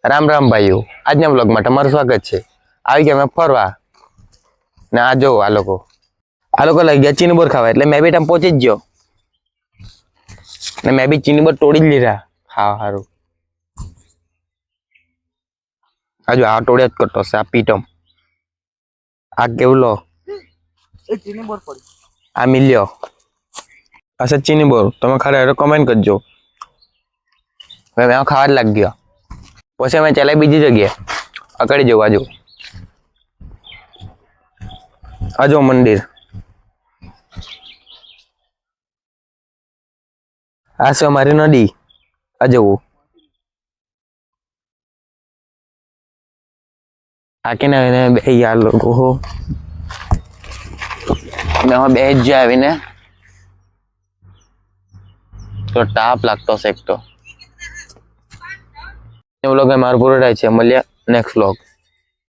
રામ રામ ભાઈઓ, આજના વ્લોગમાં તમારું સ્વાગત છે. આવી ગયા મેં ફરવા ને આ જો આ લોકો લઈ ગયા ચીની બોર ખાવા, એટલે મેં બી ત્યાં પહોંચી જ ગયો ને મેં બી ચીની બોર તોડી જ લીધા. હા સારું, હજુ આ તોડ્યા જ કરતો છે. આ પીટમ આ કેવું લો ચીની બોર પડી આ મિલ્યો હશે ચીની બોર. તમે ખરે કમેન્ટ કરજો. મેં ખાવા જ લાગી ગયો. પછી અમે ચાલ્યા બીજી જગ્યાએ અકડી જવું. આજો મંદિર, આ છે અમારી નદી. આ જવું આ કે ને બે યાર લોકો હો બે જ આવીને તો તાપ લાગતો છે એક તો. એ વ્લોગ મારું પૂરો થાય છે. મળ્યા નેક્સ્ટ વ્લોગ.